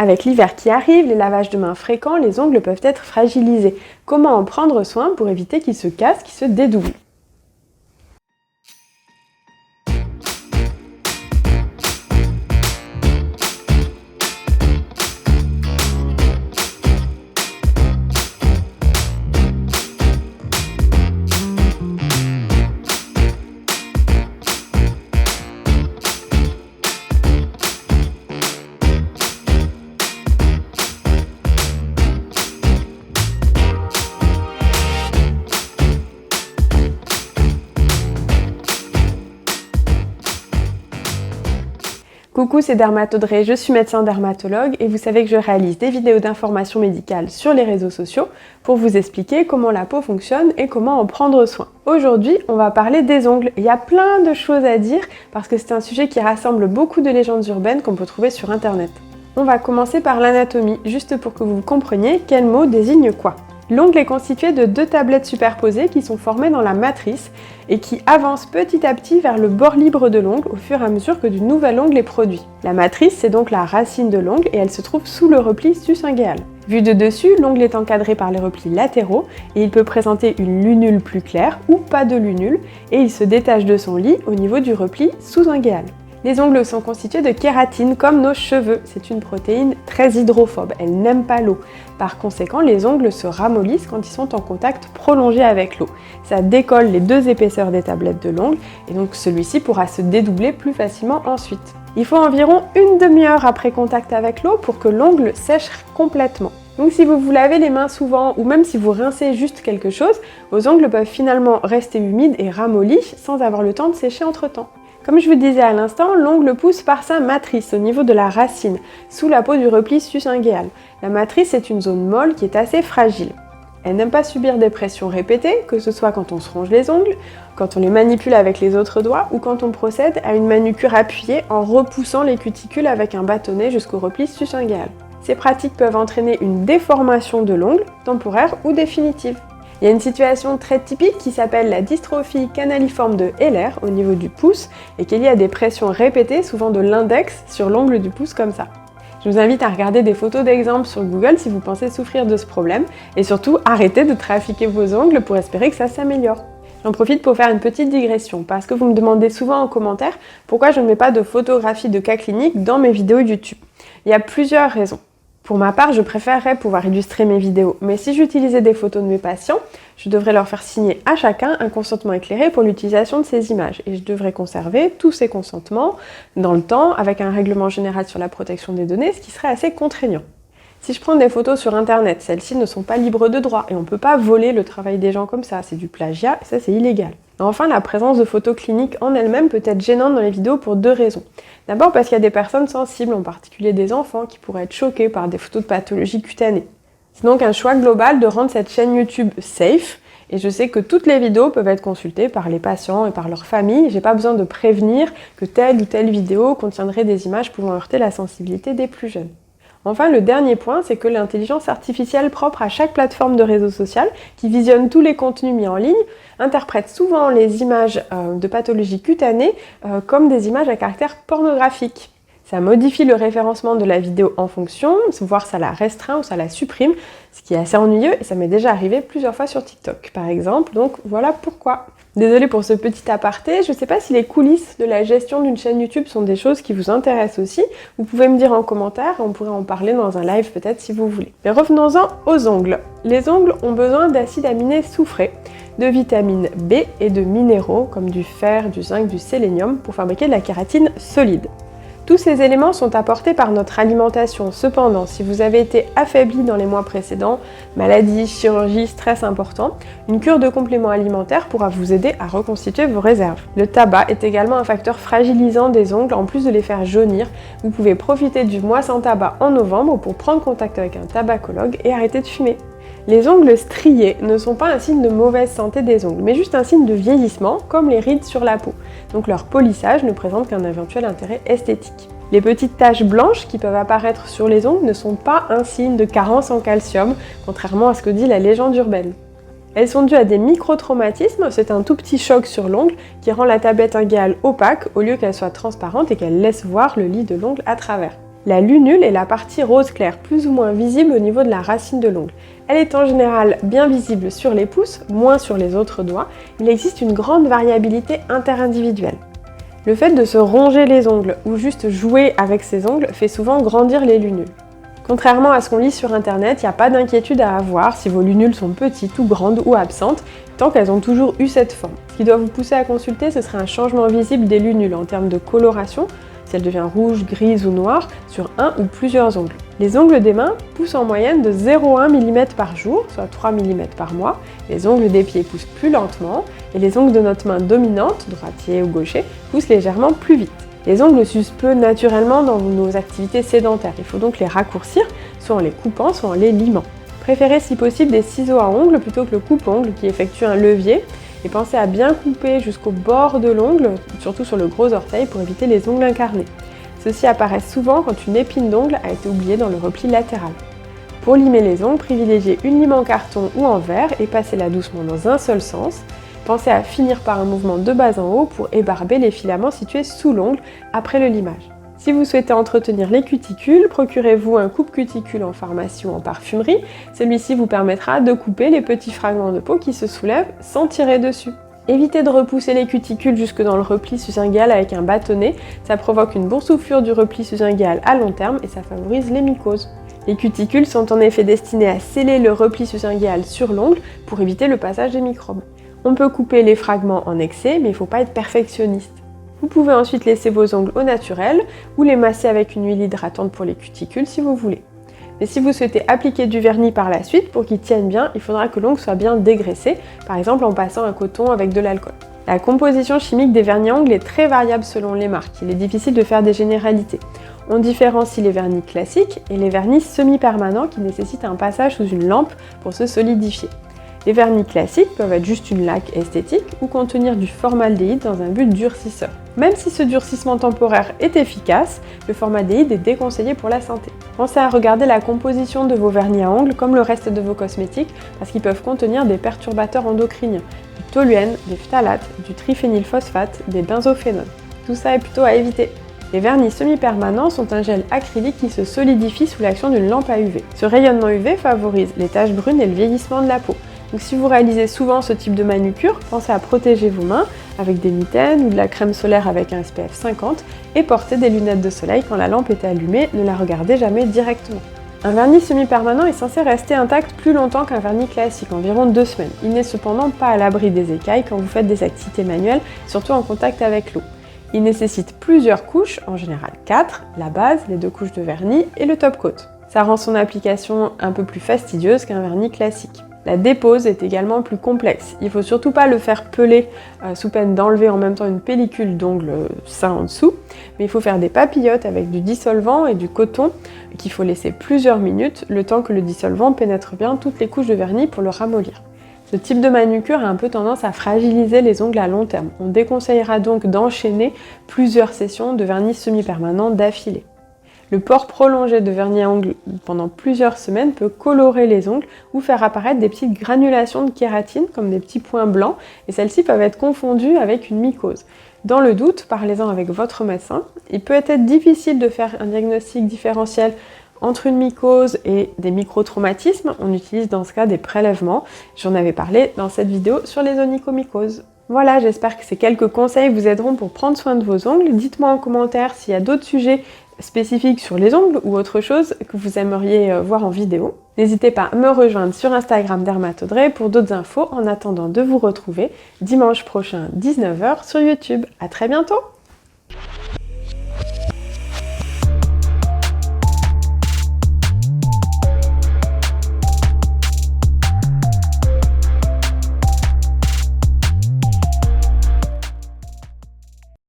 Avec l'hiver qui arrive, les lavages de mains fréquents, les ongles peuvent être fragilisés. Comment en prendre soin pour éviter qu'ils se cassent, qu'ils se dédoublent ? Coucou, c'est Dermatodré, je suis médecin dermatologue et vous savez que je réalise des vidéos d'information médicale sur les réseaux sociaux pour vous expliquer comment la peau fonctionne et comment en prendre soin. Aujourd'hui, on va parler des ongles. Il y a plein de choses à dire parce que c'est un sujet qui rassemble beaucoup de légendes urbaines qu'on peut trouver sur internet. On va commencer par l'anatomie, juste pour que vous compreniez quel mot désigne quoi. L'ongle est constitué de deux tablettes superposées qui sont formées dans la matrice et qui avancent petit à petit vers le bord libre de l'ongle au fur et à mesure que du nouvel ongle est produit. La matrice, c'est donc la racine de l'ongle et elle se trouve sous le repli sus-inguéal. Vu de dessus, l'ongle est encadré par les replis latéraux et il peut présenter une lunule plus claire ou pas de lunule et il se détache de son lit au niveau du repli sous-inguéal. Les ongles sont constitués de kératine comme nos cheveux. C'est une protéine très hydrophobe, elle n'aime pas l'eau. Par conséquent, les ongles se ramollissent quand ils sont en contact prolongé avec l'eau. Ça décolle les deux épaisseurs des tablettes de l'ongle et donc celui-ci pourra se dédoubler plus facilement ensuite. Il faut environ une demi-heure après contact avec l'eau pour que l'ongle sèche complètement. Donc si vous vous lavez les mains souvent ou même si vous rincez juste quelque chose, vos ongles peuvent finalement rester humides et ramollis sans avoir le temps de sécher entre-temps. Comme je vous disais à l'instant, l'ongle pousse par sa matrice au niveau de la racine, sous la peau du repli sus-inguéal. La matrice est une zone molle qui est assez fragile. Elle n'aime pas subir des pressions répétées, que ce soit quand on se ronge les ongles, quand on les manipule avec les autres doigts ou quand on procède à une manucure appuyée en repoussant les cuticules avec un bâtonnet jusqu'au repli sus-inguéal. Ces pratiques peuvent entraîner une déformation de l'ongle, temporaire ou définitive. Il y a une situation très typique qui s'appelle la dystrophie canaliforme de Heller au niveau du pouce et qui est liée à des pressions répétées, souvent de l'index, sur l'ongle du pouce comme ça. Je vous invite à regarder des photos d'exemples sur Google si vous pensez souffrir de ce problème et surtout arrêtez de trafiquer vos ongles pour espérer que ça s'améliore. J'en profite pour faire une petite digression parce que vous me demandez souvent en commentaire pourquoi je ne mets pas de photographie de cas cliniques dans mes vidéos YouTube. Il y a plusieurs raisons. Pour ma part, je préférerais pouvoir illustrer mes vidéos, mais si j'utilisais des photos de mes patients, je devrais leur faire signer à chacun un consentement éclairé pour l'utilisation de ces images. Et je devrais conserver tous ces consentements dans le temps avec un règlement général sur la protection des données, ce qui serait assez contraignant. Si je prends des photos sur internet, celles-ci ne sont pas libres de droit et on ne peut pas voler le travail des gens comme ça, c'est du plagiat et ça c'est illégal. Et enfin, la présence de photos cliniques en elle-même peut être gênante dans les vidéos pour deux raisons. D'abord parce qu'il y a des personnes sensibles, en particulier des enfants, qui pourraient être choqués par des photos de pathologie cutanée. C'est donc un choix global de rendre cette chaîne YouTube safe, et je sais que toutes les vidéos peuvent être consultées par les patients et par leur famille. J'ai pas besoin de prévenir que telle ou telle vidéo contiendrait des images pouvant heurter la sensibilité des plus jeunes. Enfin, le dernier point, c'est que l'intelligence artificielle propre à chaque plateforme de réseau social, qui visionne tous les contenus mis en ligne, interprète souvent les images de pathologie cutanée comme des images à caractère pornographique. Ça modifie le référencement de la vidéo en fonction, voire ça la restreint ou ça la supprime, ce qui est assez ennuyeux et ça m'est déjà arrivé plusieurs fois sur TikTok par exemple, donc voilà pourquoi. Désolée pour ce petit aparté, je ne sais pas si les coulisses de la gestion d'une chaîne YouTube sont des choses qui vous intéressent aussi, vous pouvez me dire en commentaire, on pourrait en parler dans un live peut-être si vous voulez. Mais revenons-en aux ongles. Les ongles ont besoin d'acides aminés soufrés, de vitamine B et de minéraux comme du fer, du zinc, du sélénium pour fabriquer de la kératine solide. Tous ces éléments sont apportés par notre alimentation. Cependant, si vous avez été affaibli dans les mois précédents, maladie, chirurgie, stress important, une cure de compléments alimentaires pourra vous aider à reconstituer vos réserves. Le tabac est également un facteur fragilisant des ongles en plus de les faire jaunir. Vous pouvez profiter du mois sans tabac en novembre pour prendre contact avec un tabacologue et arrêter de fumer. Les ongles striés ne sont pas un signe de mauvaise santé des ongles, mais juste un signe de vieillissement, comme les rides sur la peau. Donc leur polissage ne présente qu'un éventuel intérêt esthétique. Les petites taches blanches qui peuvent apparaître sur les ongles ne sont pas un signe de carence en calcium, contrairement à ce que dit la légende urbaine. Elles sont dues à des microtraumatismes, c'est un tout petit choc sur l'ongle qui rend la tablette inguéale opaque au lieu qu'elle soit transparente et qu'elle laisse voir le lit de l'ongle à travers. La lunule est la partie rose clair, plus ou moins visible au niveau de la racine de l'ongle. Elle est en général bien visible sur les pouces, moins sur les autres doigts. Il existe une grande variabilité interindividuelle. Le fait de se ronger les ongles ou juste jouer avec ses ongles fait souvent grandir les lunules. Contrairement à ce qu'on lit sur internet, il n'y a pas d'inquiétude à avoir si vos lunules sont petites ou grandes ou absentes, tant qu'elles ont toujours eu cette forme. Ce qui doit vous pousser à consulter, ce serait un changement visible des lunules en termes de coloration, si elle devient rouge, grise ou noire, sur un ou plusieurs ongles. Les ongles des mains poussent en moyenne de 0,1 mm par jour, soit 3 mm par mois. Les ongles des pieds poussent plus lentement, et les ongles de notre main dominante, droitier ou gaucher, poussent légèrement plus vite. Les ongles s'usent peu naturellement dans nos activités sédentaires, il faut donc les raccourcir, soit en les coupant, soit en les limant. Préférez si possible des ciseaux à ongles plutôt que le coupe-ongle qui effectue un levier, et pensez à bien couper jusqu'au bord de l'ongle, surtout sur le gros orteil pour éviter les ongles incarnés. Ceux-ci apparaissent souvent quand une épine d'ongle a été oubliée dans le repli latéral. Pour limer les ongles, privilégiez une lime en carton ou en verre et passez-la doucement dans un seul sens. Pensez à finir par un mouvement de bas en haut pour ébarber les filaments situés sous l'ongle après le limage. Si vous souhaitez entretenir les cuticules, procurez-vous un coupe-cuticule en pharmacie ou en parfumerie. Celui-ci vous permettra de couper les petits fragments de peau qui se soulèvent sans tirer dessus. Évitez de repousser les cuticules jusque dans le repli sus-inguéal avec un bâtonnet, ça provoque une boursouflure du repli sus-inguéal à long terme et ça favorise les mycoses. Les cuticules sont en effet destinées à sceller le repli sus-inguéal sur l'ongle pour éviter le passage des microbes. On peut couper les fragments en excès, mais il ne faut pas être perfectionniste. Vous pouvez ensuite laisser vos ongles au naturel ou les masser avec une huile hydratante pour les cuticules si vous voulez. Mais si vous souhaitez appliquer du vernis par la suite, pour qu'il tienne bien, il faudra que l'ongle soit bien dégraissé, par exemple en passant un coton avec de l'alcool. La composition chimique des vernis à ongles est très variable selon les marques, il est difficile de faire des généralités. On différencie les vernis classiques et les vernis semi-permanents qui nécessitent un passage sous une lampe pour se solidifier. Les vernis classiques peuvent être juste une laque esthétique ou contenir du formaldéhyde dans un but durcisseur. Même si ce durcissement temporaire est efficace, le formaldéhyde est déconseillé pour la santé. Pensez à regarder la composition de vos vernis à ongles comme le reste de vos cosmétiques parce qu'ils peuvent contenir des perturbateurs endocriniens, du toluène, des phtalates, du triphénylphosphate, des benzophénones. Tout ça est plutôt à éviter. Les vernis semi-permanents sont un gel acrylique qui se solidifie sous l'action d'une lampe à UV. Ce rayonnement UV favorise les taches brunes et le vieillissement de la peau. Donc si vous réalisez souvent ce type de manucure, pensez à protéger vos mains avec des mitaines ou de la crème solaire avec un SPF 50 et portez des lunettes de soleil quand la lampe est allumée, ne la regardez jamais directement. Un vernis semi-permanent est censé rester intact plus longtemps qu'un vernis classique, environ 2 semaines. Il n'est cependant pas à l'abri des écailles quand vous faites des activités manuelles, surtout en contact avec l'eau. Il nécessite plusieurs couches, en général 4, la base, les 2 couches de vernis et le top coat. Ça rend son application un peu plus fastidieuse qu'un vernis classique. La dépose est également plus complexe. Il ne faut surtout pas le faire peler sous peine d'enlever en même temps une pellicule d'ongles sain en dessous, mais il faut faire des papillotes avec du dissolvant et du coton qu'il faut laisser plusieurs minutes, le temps que le dissolvant pénètre bien toutes les couches de vernis pour le ramollir. Ce type de manucure a un peu tendance à fragiliser les ongles à long terme. On déconseillera donc d'enchaîner plusieurs sessions de vernis semi-permanent d'affilée. Le port prolongé de vernis à ongles pendant plusieurs semaines peut colorer les ongles ou faire apparaître des petites granulations de kératine comme des petits points blancs et celles-ci peuvent être confondues avec une mycose. Dans le doute, parlez-en avec votre médecin. Il peut être difficile de faire un diagnostic différentiel entre une mycose et des microtraumatismes. On utilise dans ce cas des prélèvements. J'en avais parlé dans cette vidéo sur les onychomycoses. Voilà, j'espère que ces quelques conseils vous aideront pour prendre soin de vos ongles. Dites-moi en commentaire s'il y a d'autres sujets spécifiques sur les ongles ou autre chose que vous aimeriez voir en vidéo. N'hésitez pas à me rejoindre sur Instagram Dermatodré pour d'autres infos en attendant de vous retrouver dimanche prochain 19h sur YouTube. À très bientôt!